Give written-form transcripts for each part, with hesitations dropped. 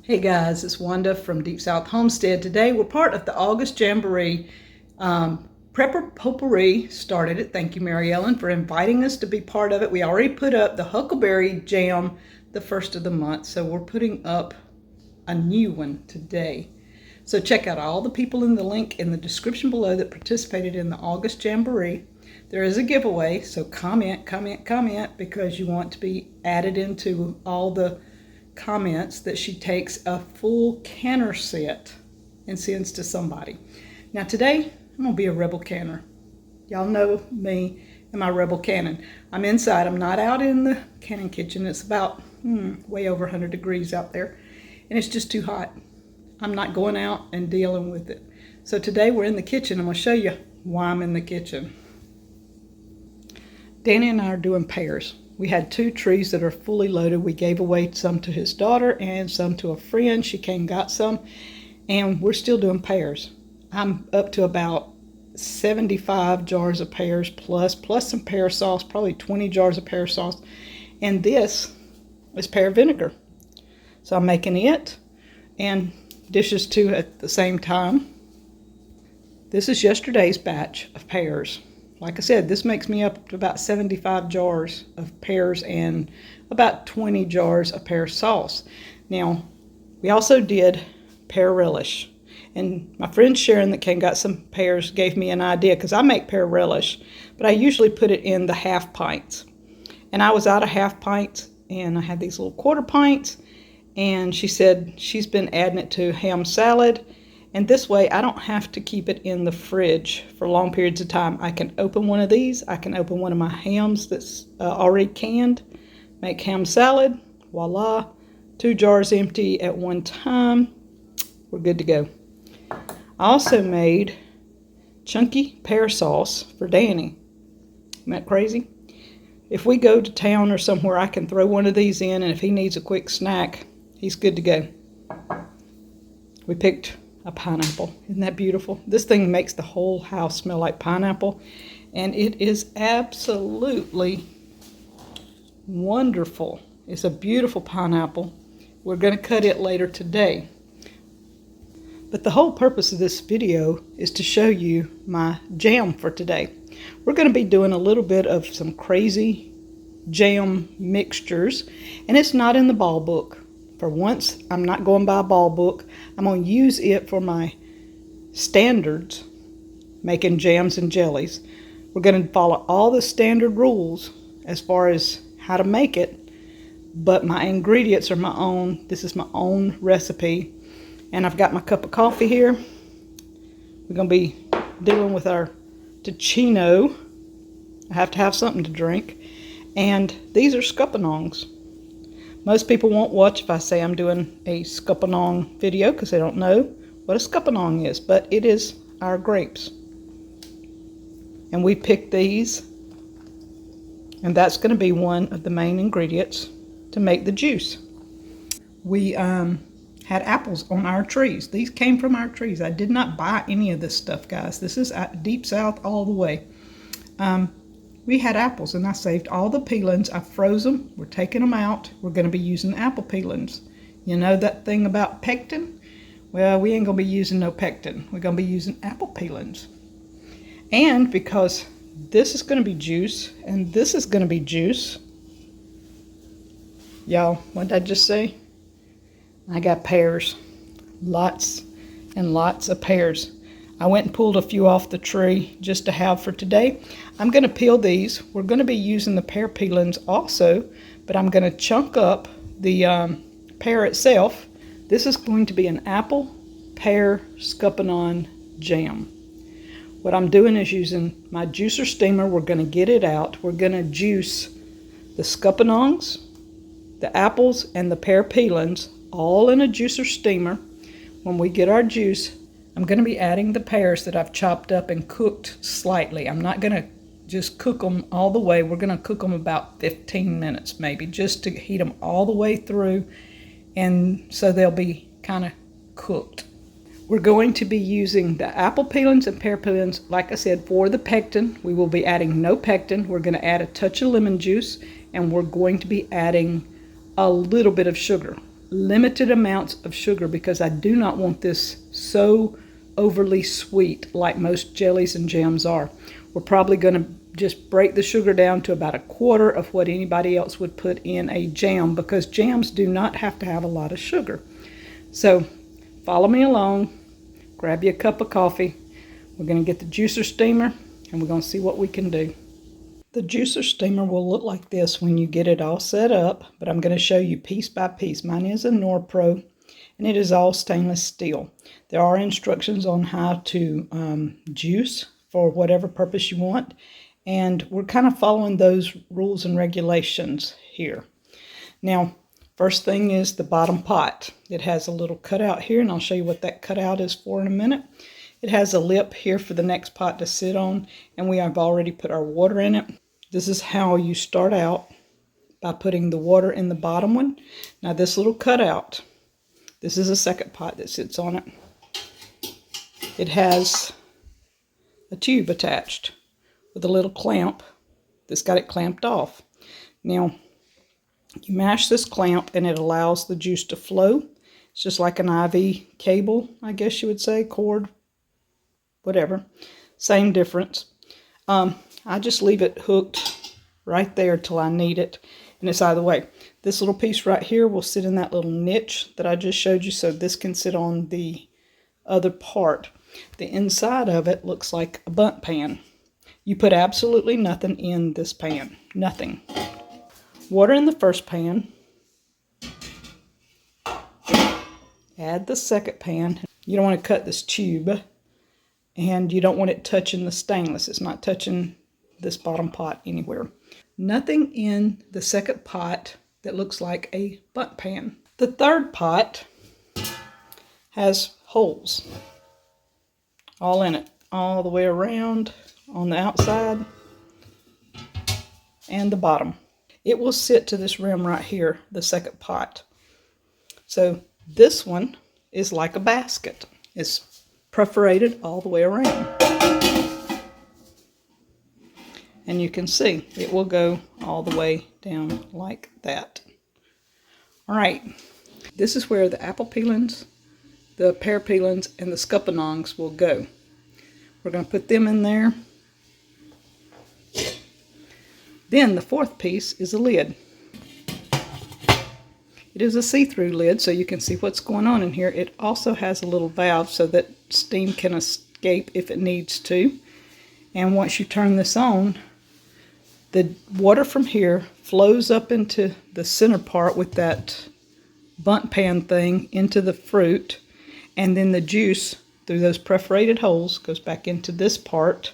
Hey guys, it's Wanda from Deep South Homestead. Today we're part of the August JAMboree. Prepper Potpourri started it. Thank you, Mary Ellen, for inviting us to be part of it. We already put up the huckleberry jam the first of the month, so we're putting up a new one today. So check out all the people in the link in the description below that participated in the August JAMboree. There is a giveaway, so comment because you want to be added into all the comments that she takes a full canner set and sends to somebody. Now today, I'm gonna be a rebel canner. Y'all know me and my rebel cannon. I'm inside, I'm not out in the canning kitchen. It's about way over 100 degrees out there and it's just too hot. I'm not going out and dealing with it. So today we're in the kitchen. I'm gonna show you why I'm in the kitchen. Danny and I are doing pears. We had 2 trees that are fully loaded. We gave away some to his daughter and some to a friend. She came and got some, and we're still doing pears. I'm up to about 75 jars of pears plus some pear sauce, probably 20 jars of pear sauce. And this is pear vinegar. So I'm making it and dishes too at the same time. This is yesterday's batch of pears. Like I said, this makes me up to about 75 jars of pears and about 20 jars of pear sauce. Now, we also did Pear Relish. And my friend Sharon that came got some pears gave me an idea because I make Pear Relish, but I usually put it in the half pints. And I was out of half pints and I had these little quarter pints, and she said she's been adding it to ham salad. And this way, I don't have to keep it in the fridge for long periods of time. I can open one of these. I can open one of my hams that's already canned, make ham salad, voila, 2 jars empty at one time. We're good to go. I also made chunky pear sauce for Danny. Isn't that crazy? If we go to town or somewhere, I can throw one of these in, and if he needs a quick snack, he's good to go. We picked a pineapple. Isn't that beautiful? This thing makes the whole house smell like pineapple, and it is absolutely wonderful. It's a beautiful pineapple. We're going to cut it later today. But the whole purpose of this video is to show you my jam for today. We're going to be doing a little bit of some crazy jam mixtures, and it's not in the ball book. For once, I'm not going by a ball book. I'm going to use it for my standards, making jams and jellies. We're going to follow all the standard rules as far as how to make it, but my ingredients are my own. This is my own recipe, and I've got my cup of coffee here. We're going to be dealing with our Ticino. I have to have something to drink, and these are scuppernongs. Most people won't watch if I say I'm doing a scuppernong video because they don't know what a scuppernong is, but it is our grapes. And we picked these, and that's going to be one of the main ingredients to make the juice. We had apples on our trees. These came from our trees. I did not buy any of this stuff, guys. This is Deep South all the way. We had apples, and I saved all the peelings. I froze them. We're taking them out. We're going to be using apple peelings. You know that thing about pectin? Well, we ain't going to be using no pectin. We're going to be using apple peelings. And because this is going to be juice, and this is going to be juice, y'all, what did I just say? I got pears. Lots and lots of pears. I went and pulled a few off the tree just to have for today. I'm going to peel these. We're going to be using the pear peelings also, but I'm going to chunk up the pear itself. This is going to be an apple pear scuppernong jam. What I'm doing is using my juicer steamer. We're going to get it out. We're going to juice the scuppernongs, the apples, and the pear peelings all in a juicer steamer. When we get our juice, I'm going to be adding the pears that I've chopped up and cooked slightly. I'm not going to just cook them all the way. We're going to cook them about 15 minutes maybe, just to heat them all the way through, and so they'll be kind of cooked. We're going to be using the apple peelings and pear peelings, like I said, for the pectin. We will be adding no pectin. We're going to add a touch of lemon juice, and we're going to be adding a little bit of sugar. limited amounts of sugar because I do not want this so overly sweet like most jellies and jams are. We're probably going to just break the sugar down to about 1/4 of what anybody else would put in a jam, because jams do not have to have a lot of sugar. So follow me along, grab you a cup of coffee. We're going to get the juicer steamer and we're going to see what we can do. The juicer steamer will look like this when you get it all set up, but I'm going to show you piece by piece. Mine is a Norpro and it is all stainless steel. There are instructions on how to juice for whatever purpose you want, and we're kind of following those rules and regulations here. Now, first thing is the bottom pot. It has a little cutout here, and I'll show you what that cutout is for in a minute. It has a lip here for the next pot to sit on, and we have already put our water in it. This is how you start out, by putting the water in the bottom one. Now this little cutout, this is a second pot that sits on it. It has a tube attached with a little clamp that's got it clamped off. Now, you mash this clamp and it allows the juice to flow. It's just like an IV cable, I guess you would say, cord, whatever. Same difference. I just leave it hooked right there till I need it, and it's out of the way. This little piece right here will sit in that little niche that I just showed you, so this can sit on the other part. The inside of it looks like a bundt pan. You put absolutely nothing in this pan. Nothing. Water in the first pan. Add the second pan. You don't want to cut this tube, and you don't want it touching the stainless. It's not touching this bottom pot anywhere. Nothing in the second pot that looks like a bundt pan. The third pot has holes all in it, all the way around on the outside and the bottom. It will sit to this rim right here, the second pot. So this one is like a basket. It's perforated all the way around. And you can see it will go all the way down like that. All right, this is where the apple peelings, the pear peelings, and the scuppernongs will go. We're going to put them in there. Then the fourth piece is a lid. It is a see-through lid, so you can see what's going on in here. It also has a little valve so that steam can escape if it needs to. And once you turn this on, the water from here flows up into the center part with that bundt pan thing into the fruit, and then the juice through those perforated holes goes back into this part,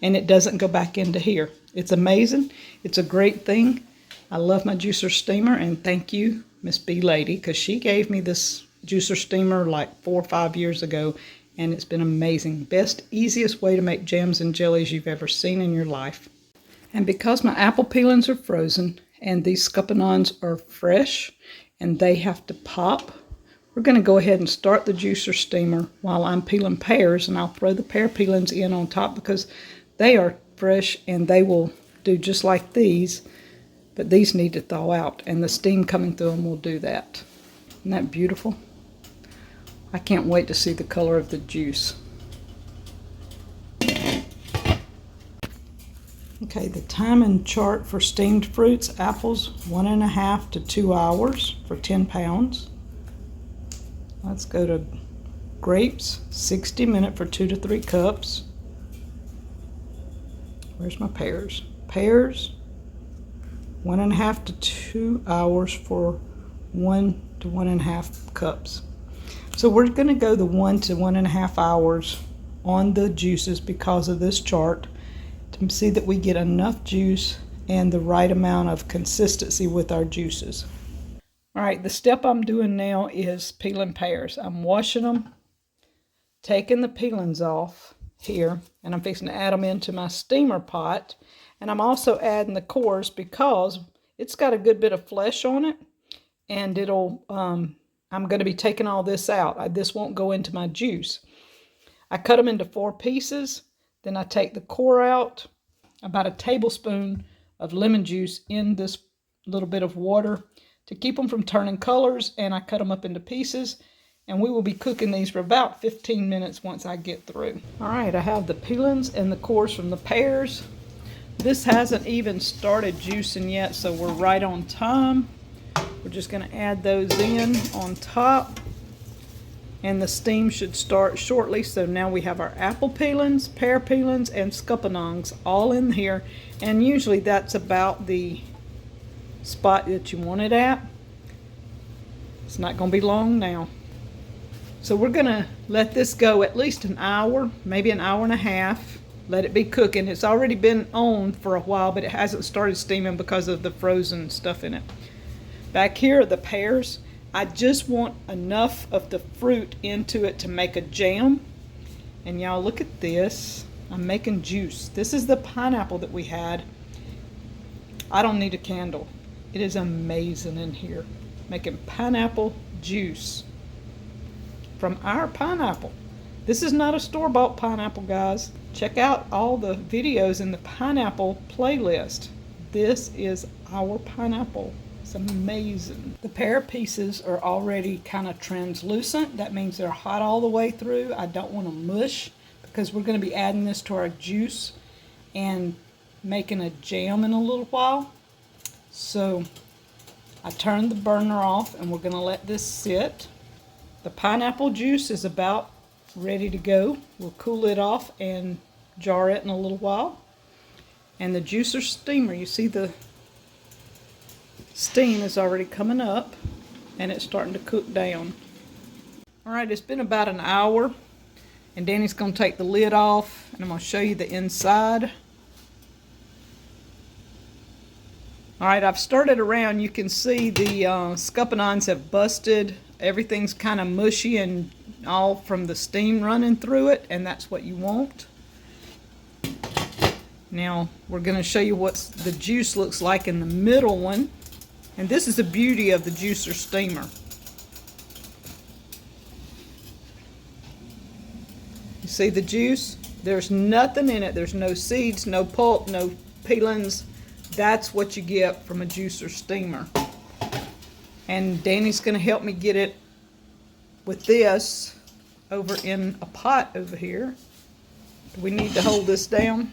and it doesn't go back into here. It's amazing. It's a great thing. I love my juicer steamer, and thank you, Miss B Lady, because she gave me this juicer steamer like 4 or 5 years ago, and it's been amazing. Best, easiest way to make jams and jellies you've ever seen in your life. And because my apple peelings are frozen and these scuppernongs are fresh and they have to pop, we're going to go ahead and start the juicer steamer while I'm peeling pears, and I'll throw the pear peelings in on top because they are fresh and they will do just like these, but these need to thaw out, and the steam coming through them will do that. Isn't that beautiful? I can't wait to see the color of the juice. Okay, the time and chart for steamed fruits, apples, 1.5 to 2 hours for 10 pounds. Let's go to grapes, 60 minutes for 2 to 3 cups. Where's my pears? Pears, 1.5 to 2 hours for 1 to 1.5 cups. So we're going to go the 1 to 1.5 hours on the juices because of this chart, to see that we get enough juice and the right amount of consistency with our juices. All right, the step I'm doing now is peeling pears. I'm washing them, taking the peelings off here, and I'm fixing to add them into my steamer pot. And I'm also adding the cores because it's got a good bit of flesh on it, and it'll, I'm going to be taking all this out. This won't go into my juice. I cut them into 4 pieces. Then I take the core out, about a tablespoon of lemon juice in this little bit of water. to keep them from turning colors, and I cut them up into pieces. And we will be cooking these for about 15 minutes once I get through. All right, I have the peelings and the cores from the pears. This hasn't even started juicing yet, so we're right on time. We're just going to add those in on top. And the steam should start shortly. So now we have our apple peelings, pear peelings, and scuppernongs all in here. And usually that's about the spot that you want it at. It's not going to be long now. So we're going to let this go at least an hour, maybe an hour and a half. Let it be cooking. It's already been on for a while, but it hasn't started steaming because of the frozen stuff in it. Back here are the pears. I just want enough of the fruit into it to make a jam. And y'all look at this. I'm making juice. This is the pineapple that we had. I don't need a candle. It is amazing in here. Making pineapple juice from our pineapple. This is not a store-bought pineapple, guys. Check out all the videos in the pineapple playlist. This is our pineapple. It's amazing. The pear pieces are already kind of translucent. That means they're hot all the way through. I don't want to mush because we're going to be adding this to our juice and making a jam in a little while. So I turned the burner off and we're going to let this sit. The pineapple juice is about ready to go. We'll cool it off and jar it in a little while. And the juicer steamer, you see the steam is already coming up and it's starting to cook down. All right, it's been about an hour and Danny's going to take the lid off and I'm going to show you the inside. All right, I've stirred it around. You can see the scuppernongs have busted. Everything's kind of mushy and all from the steam running through it, and that's what you want. Now we're going to show you what the juice looks like in the middle one. And this is the beauty of the juicer steamer. You see the juice? There's nothing in it. There's no seeds, no pulp, no peelings. That's what you get from a juicer steamer. And Danny's going to help me get it with this over in a pot over here. Do we need to hold this down?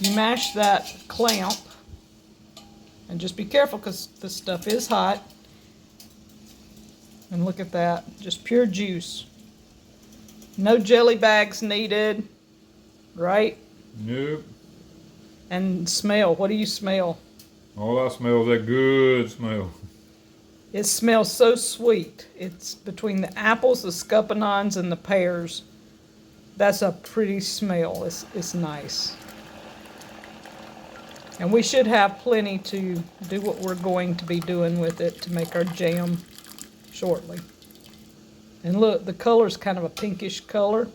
You mash that clamp, and just be careful because this stuff is hot. And look at that, just pure juice. No jelly bags needed, right? Nope. And smell, what do you smell? All I smell is that good smell. It smells so sweet. It's between the apples, the scuppernongs, and the pears. That's a pretty smell. It's nice. And we should have plenty to do what we're going to be doing with it to make our jam shortly. And look, the color's kind of a pinkish color.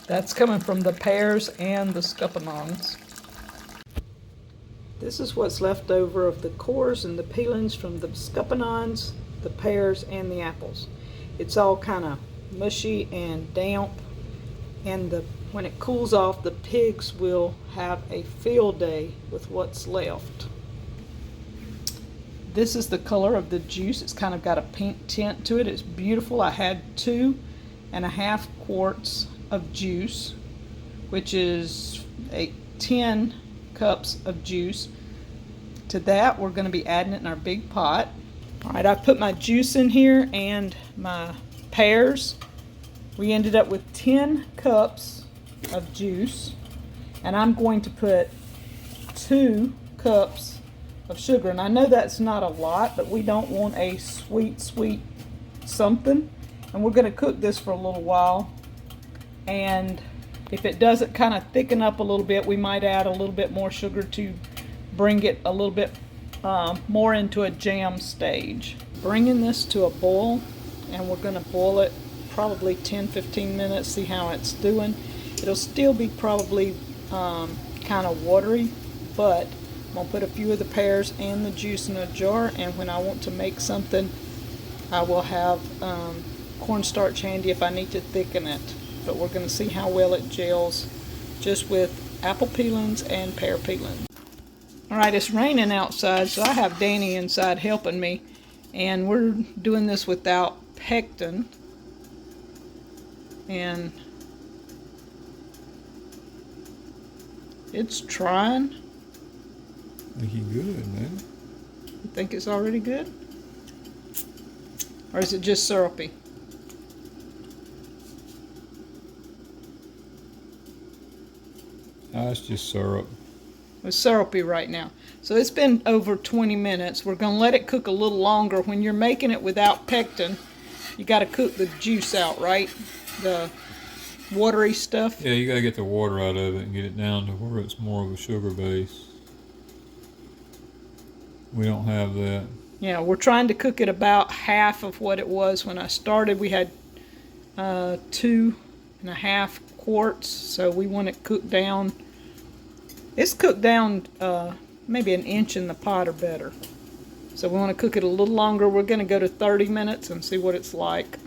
That's coming from the pears and the scuppernongs. This is what's left over of the cores and the peelings from the scuppernongs, the pears, and the apples. It's all kind of mushy and damp, and when it cools off, the pigs will have a field day with what's left. This is the color of the juice. It's kind of got a pink tint to it. It's beautiful. I had 2.5 quarts of juice, which is 10 cups of juice. To that, we're going to be adding it in our big pot. All right, I put my juice in here and my pears. We ended up with 10 cups of juice, and I'm going to put 2 cups of sugar. And I know that's not a lot, but we don't want a sweet something. And we're going to cook this for a little while. And if it doesn't kind of thicken up a little bit, we might add a little bit more sugar to bring it a little bit more into a jam stage. Bringing this to a boil, and we're going to boil it probably 10-15 minutes, see how it's doing. It'll still be probably kind of watery, but I'm going to put a few of the pears and the juice in a jar, and when I want to make something, I will have cornstarch handy if I need to thicken it. But we're going to see how well it gels just with apple peelings and pear peelings. All right, it's raining outside, so I have Danny inside helping me, and we're doing this without pectin. And it's trying. I think you're good, man. You think it's already good? Or is it just syrupy? It's just syrup. It's syrupy right now. So it's been over 20 minutes. We're going to let it cook a little longer. When you're making it without pectin, you got to cook the juice out, right? The watery stuff. Yeah, you gotta get the water out of it and get it down to where it's more of a sugar base. We don't have that. Yeah, we're trying to cook it about half of what it was when I started. We had 2.5 quarts, so we want it cooked down. It's cooked down maybe an inch in the pot or better. So we want to cook it a little longer. We're going to go to 30 minutes and see what it's like.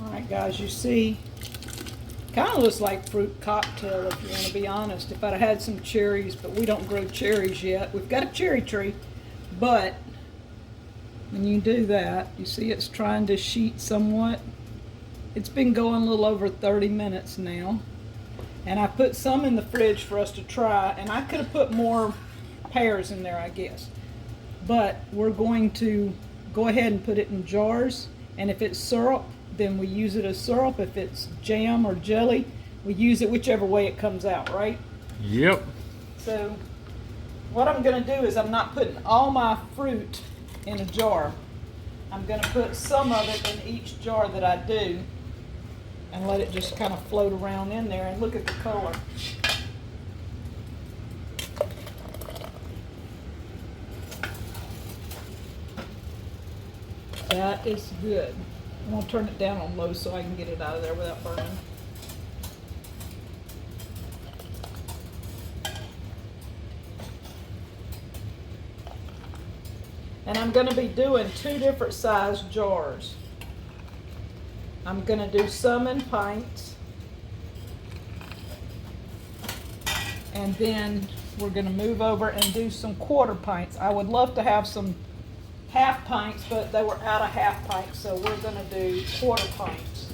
All right, guys, you see, kind of looks like fruit cocktail if you want to be honest. If I'd have had some cherries, but we don't grow cherries yet. We've got a cherry tree, but when you do that, you see it's trying to sheet somewhat. It's been going a little over 30 minutes now. And I put some in the fridge for us to try, and I could have put more pears in there, I guess. But we're going to go ahead and put it in jars, and if it's syrup, then we use it as syrup. If it's jam or jelly, we use it whichever way it comes out, right? Yep. So what I'm going to do is I'm not putting all my fruit in a jar. I'm going to put some of it in each jar that I do and let it just kind of float around in there, and look at the color. That is good. I'm going to turn it down on low so I can get it out of there without burning. And I'm going to be doing 2 different size jars. I'm going to do some in pints, and then we're going to move over and do some quarter pints. I would love to have some half pints, but they were out of half pints, so we're going to do quarter pints.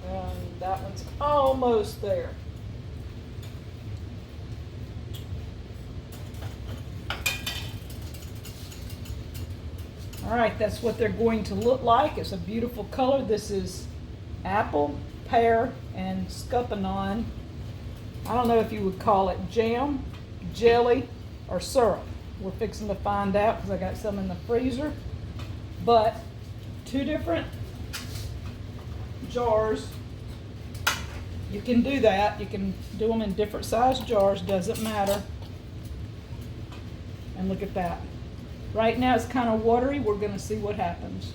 And that one's almost there. All right, that's what they're going to look like. It's a beautiful color. This is apple, pear, and scuppernong. I don't know if you would call it jam, jelly, or syrup. We're fixing to find out because I got some in the freezer. But 2 different jars. You can do that. You can do them in different size jars, doesn't matter. And look at that. Right now it's kind of watery. We're going to see what happens.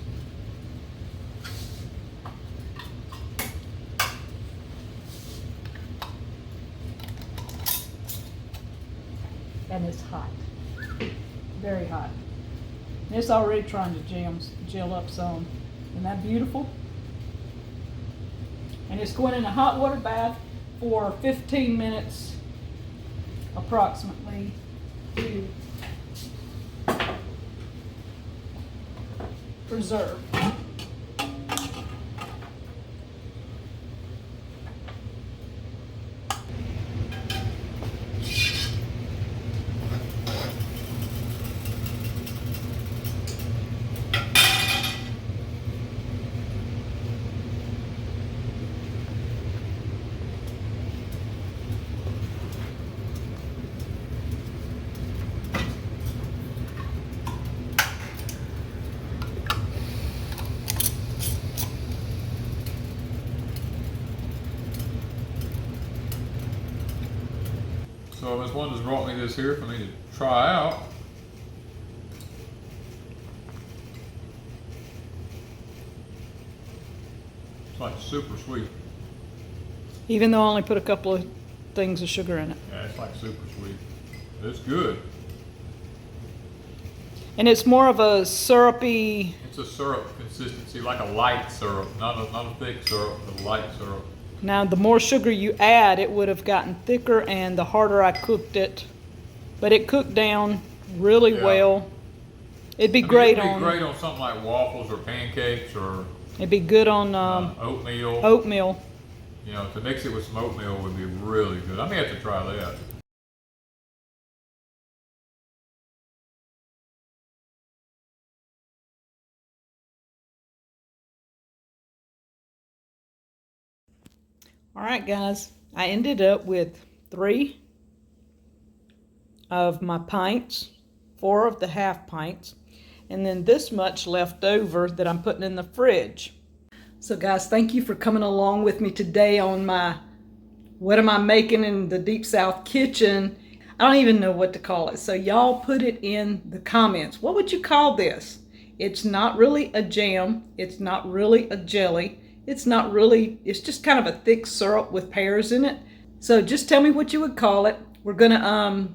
And it's hot. Very hot. And it's already trying to gel up some. Isn't that beautiful? And it's going in a hot water bath for 15 minutes approximately to preserve. So Miss Wanda's brought me this here for me to try out. It's like super sweet. Even though I only put a couple of things of sugar in it. Yeah, it's like super sweet. It's good. And it's more of a syrupy. It's a syrup consistency, like a light syrup, not a thick syrup, but a light syrup. Now, the more sugar you add, it would have gotten thicker, and the harder I cooked it. But it cooked down really well. It'd be great on. It'd be great on something like waffles or pancakes or. It'd be good on oatmeal. Oatmeal. You know, to mix it with some oatmeal would be really good. I may have to try that. All right, guys. I ended up with 3 of my pints, 4 of the half pints, and then this much left over that I'm putting in the fridge. So guys, thank you for coming along with me today on my what am I making in the Deep South kitchen. I don't even know what to call it. So y'all put it in the comments. What would you call this? It's not really a jam. It's not really a jelly. It's just kind of a thick syrup with pears in it. So just tell me what you would call it. We're gonna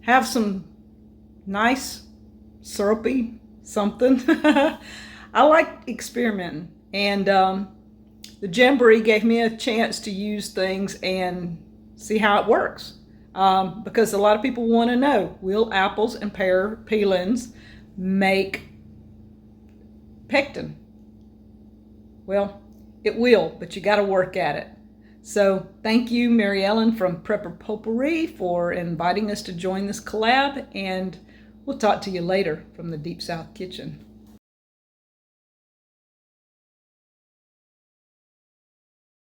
have some nice syrupy something. I like experimenting, and the JAMboree gave me a chance to use things and see how it works, because a lot of people want to know, will apples and pear peelings make pectin? Well, it will, but you got to work at it. So thank you, Mary Ellen from Prepper Potpourri, for inviting us to join this collab, and we'll talk to you later from the Deep South kitchen.